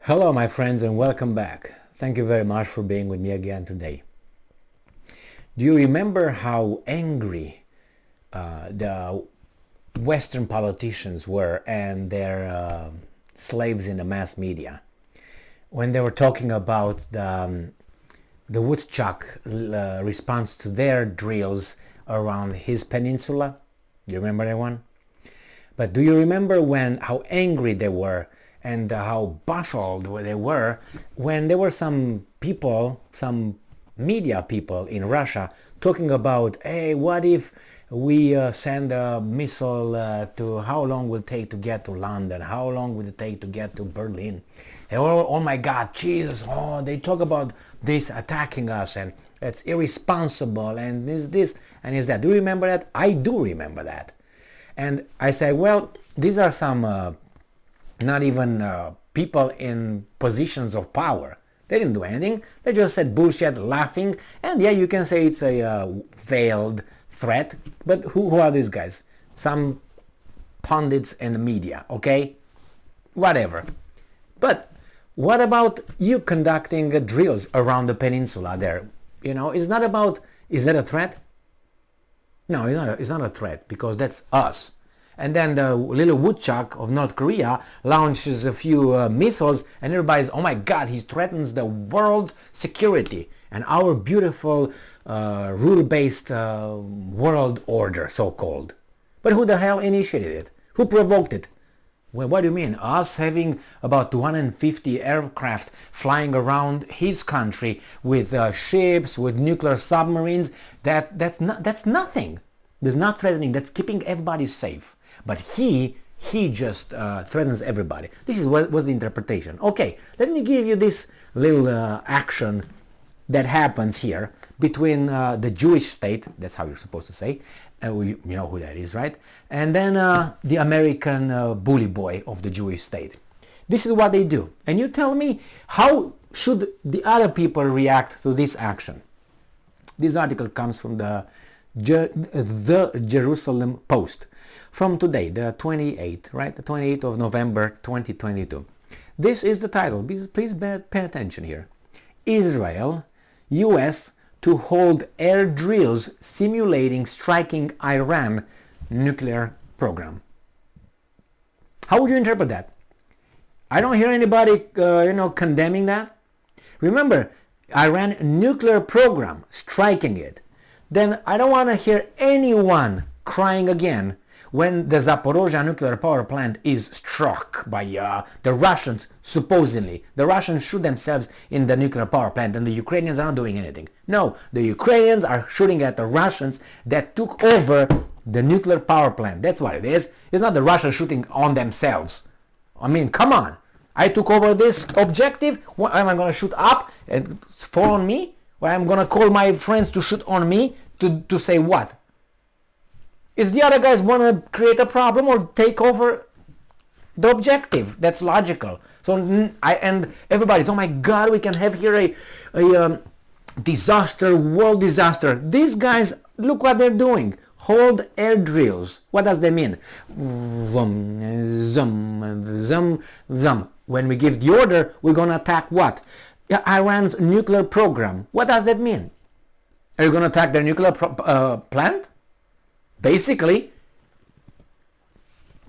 Hello my friends and welcome back. Thank you very much for being with me again today. Do you remember how angry the Western politicians were and their slaves in the mass media when they were talking about the woodchuck response to their drills around his peninsula? Do you remember that one? But do you remember how angry they were and how baffled they were when there were some people, some media people in Russia talking about, hey, what if we send a missile to how long will it take to get to London? How long will it take to get to Berlin? And oh my God, Jesus, they talk about this attacking us and it's irresponsible and this and is that. Do you remember that? I do remember that. And I say, well, these are some not even people in positions of power. They didn't do anything. They just said bullshit, laughing. And yeah, you can say it's a veiled threat. But who are these guys? Some pundits in the media, okay? Whatever. But what about you conducting drills around the peninsula there? You know, it's not about, is that a threat? No, it's not a threat because that's us. And then the little woodchuck of North Korea launches a few missiles and everybody's, oh my God, he threatens the world security and our beautiful rule-based world order, so-called. But who the hell initiated it? Who provoked it? Well, what do you mean? Us having about 250 aircraft flying around his country with ships, with nuclear submarines, that's nothing. That's not threatening. That's keeping everybody safe. But he just threatens everybody. This is what was the interpretation. Okay, let me give you this little action that happens here between the Jewish state, that's how you're supposed to say, you know who that is, right? And then the American bully boy of the Jewish state. This is what they do. And you tell me, how should the other people react to this action? This article comes from the Jerusalem Post from today, the 28th, right? The 28th of November 2022. This is the title. Please pay attention here. Israel, US to hold air drills simulating striking Iran nuclear program. How would you interpret that? I don't hear anybody condemning that. Remember, Iran nuclear program, striking it. Then I don't want to hear anyone crying again when the Zaporozhye nuclear power plant is struck by the Russians, supposedly. The Russians shoot themselves in the nuclear power plant and the Ukrainians are not doing anything. No, the Ukrainians are shooting at the Russians that took over the nuclear power plant. That's what it is. It's not the Russians shooting on themselves. I mean, come on. I took over this objective. What, am I going to shoot up and fall on me? Or I'm going to call my friends to shoot on me to say what? Is the other guys want to create a problem or take over the objective? That's logical. So and everybody's, oh my God, we can have here a disaster, world disaster. These guys, look what they're doing. Hold air drills. What does that mean? Zum, zum, zum, zum. When we give the order, we're going to attack what? Iran's nuclear program. What does that mean? Are you going to attack their nuclear plant? Basically.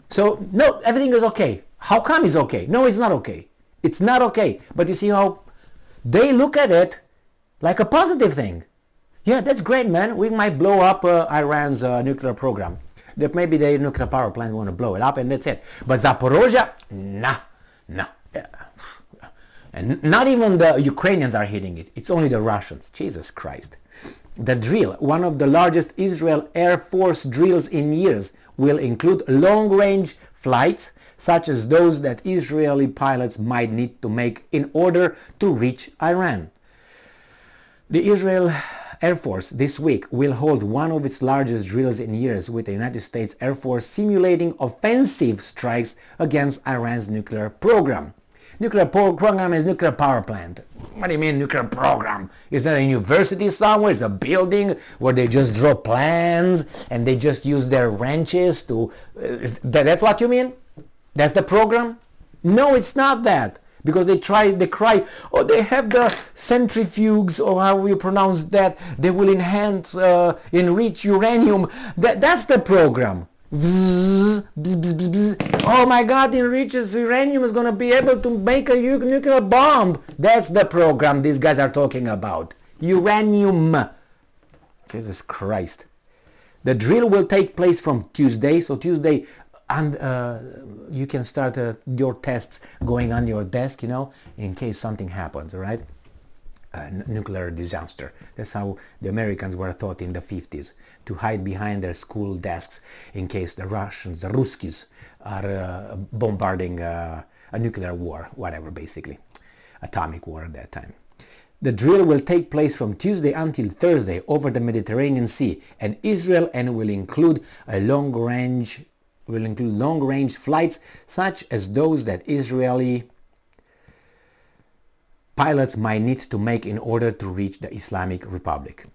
So, no, everything is okay. How come it's okay? No, it's not okay. It's not okay. But you see how they look at it like a positive thing. Yeah, that's great, man. We might blow up Iran's nuclear program. That maybe the nuclear power plant want to blow it up and that's it. But Zaporozhye, nah. And not even the Ukrainians are hitting it. It's only the Russians. Jesus Christ. The drill, one of the largest Israel Air Force drills in years, will include long-range flights such as those that Israeli pilots might need to make in order to reach Iran. The Israel Air Force this week will hold one of its largest drills in years with the United States Air Force simulating offensive strikes against Iran's nuclear program. Nuclear program is nuclear power plant. What do you mean nuclear program? Is that a university somewhere? Is a building where they just draw plans and they just use their wrenches to... that's what you mean? That's the program? No, it's not that. because they cry, oh, they have the centrifuges, or how you pronounce that, they will enrich uranium. That's the program. Bzz, bzz, bzz, bzz, bzz. Oh my God, enriches uranium is going to be able to make a nuclear bomb. That's the program these guys are talking about. Uranium. Jesus Christ. The drill will take place from Tuesday. So Tuesday, and you can start your tests going on your desk, in case something happens, all right? Nuclear disaster. That's how the Americans were taught in the 50s, to hide behind their school desks in case the Russians, the Ruskies, are bombarding a nuclear war, whatever, basically. Atomic war at that time. The drill will take place from Tuesday until Thursday over the Mediterranean Sea and Israel, and will include long-range flights such as those that Israeli pilots might need to make in order to reach the Islamic Republic.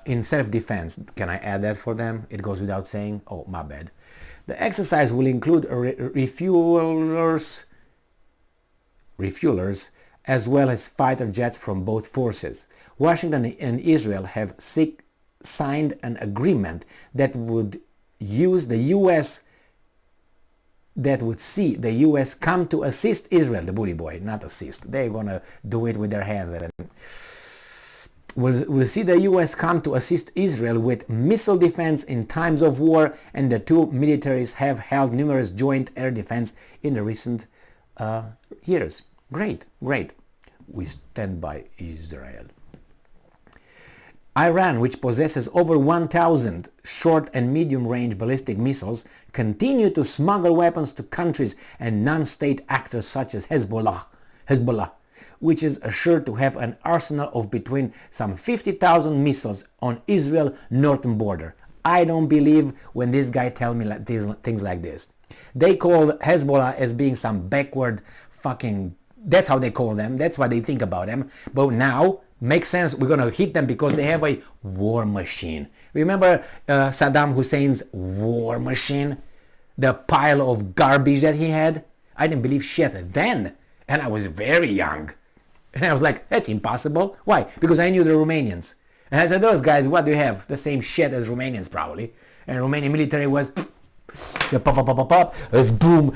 In self-defense, can I add that for them? It goes without saying. Oh, my bad. The exercise will include refuelers, as well as fighter jets from both forces. Washington and Israel have signed an agreement that would see the U.S. come to assist Israel, the bully boy, not assist. They're going to do it with their hands. We'll see the U.S. come to assist Israel with missile defense in times of war, and the two militaries have held numerous joint air defense in the recent years. Great. We stand by Israel. Iran, which possesses over 1,000 short and medium-range ballistic missiles, continue to smuggle weapons to countries and non-state actors such as Hezbollah, which is assured to have an arsenal of between some 50,000 missiles on Israel's northern border. I don't believe when this guy tells me things like this. They call Hezbollah as being some backward fucking... That's how they call them. That's what they think about them. But now, makes sense, we're going to hit them because they have a war machine. Remember Saddam Hussein's war machine? The pile of garbage that he had? I didn't believe shit then. And I was very young. And I was like, that's impossible. Why? Because I knew the Romanians. And I said, those guys, what do you have? The same shit as Romanians probably. And Romanian military was... the pop, boom,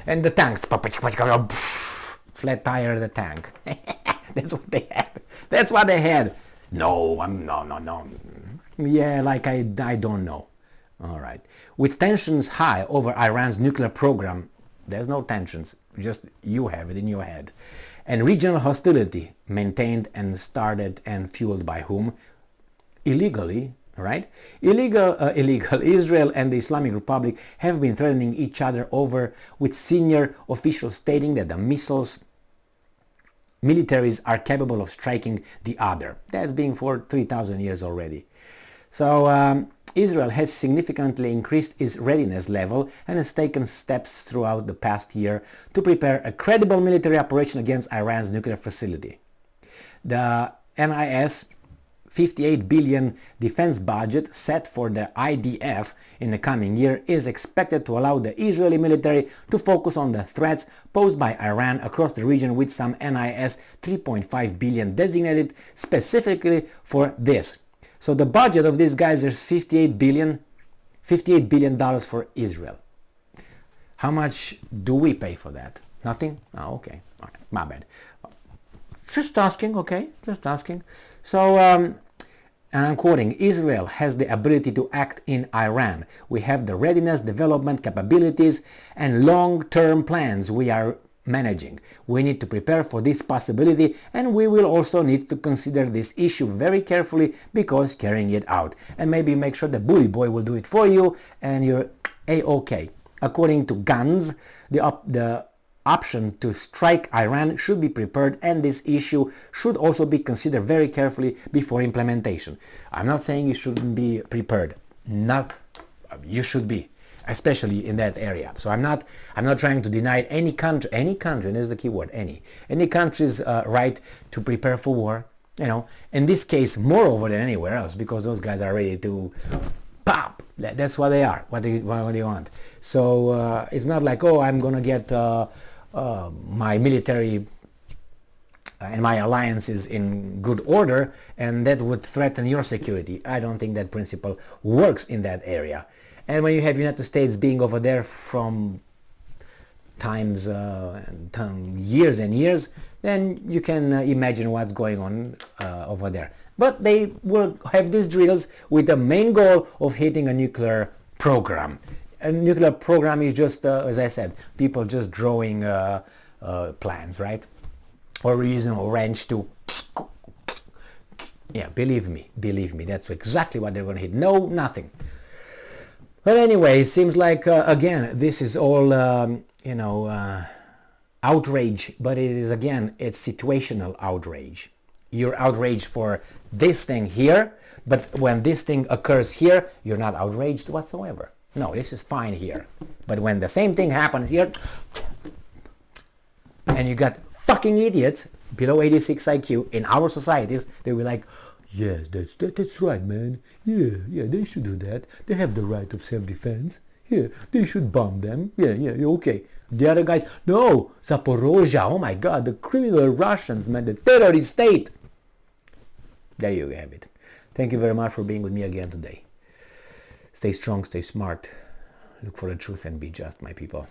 and the tanks. Flat tire the tank. That's what they had. That's what they had. No. Yeah, like I don't know. All right. With tensions high over Iran's nuclear program, there's no tensions. Just you have it in your head. And regional hostility maintained and started and fueled by whom? Illegally, right? Illegal. Israel and the Islamic Republic have been threatening each other over, with senior officials stating that the militaries are capable of striking the other. That's been for 3,000 years already. So Israel has significantly increased its readiness level and has taken steps throughout the past year to prepare a credible military operation against Iran's nuclear facility. The NIS 58 billion defense budget set for the IDF in the coming year is expected to allow the Israeli military to focus on the threats posed by Iran across the region, with some NIS 3.5 billion designated specifically for this. So the budget of these guys is $58 billion for Israel. How much do we pay for that? Nothing? Oh, okay. All right. My bad. Just asking, okay? Just asking. So, and I'm quoting, Israel has the ability to act in Iran. We have the readiness, development capabilities, and long-term plans we are managing. We need to prepare for this possibility, and we will also need to consider this issue very carefully because carrying it out. And maybe make sure the bully boy will do it for you and you're A-OK. According to Gantz, the option to strike Iran should be prepared, and this issue should also be considered very carefully before implementation. I'm not saying you shouldn't be prepared. You should be, especially in that area. So I'm not trying to deny any country, and is the key word, any country's right to prepare for war. In this case, moreover than anywhere else, because those guys are ready to pop. That's what they are. What do you want? So it's not like, oh, I'm gonna get my military and my alliance is in good order, and that would threaten your security. I don't think that principle works in that area. And when you have United States being over there from years and years, then you can imagine what's going on over there. But they will have these drills with the main goal of hitting a nuclear program. A nuclear program is just, as I said, people just drawing plans, right? Or using a wrench to, yeah, believe me, that's exactly what they're going to hit. No, nothing. But anyway, it seems like, again, this is all, outrage, but it is, again, it's situational outrage. You're outraged for this thing here, but when this thing occurs here, you're not outraged whatsoever. No, this is fine here. But when the same thing happens here, and you got fucking idiots below 86 IQ in our societies, they will be like, yes, that's right, man. Yeah, they should do that. They have the right of self-defense. Yeah, they should bomb them. Yeah, okay. The other guys, no, Zaporozhye, oh my god, the criminal Russians, man, the terrorist state. There you have it. Thank you very much for being with me again today. Stay strong, stay smart. Look for the truth and be just, my people.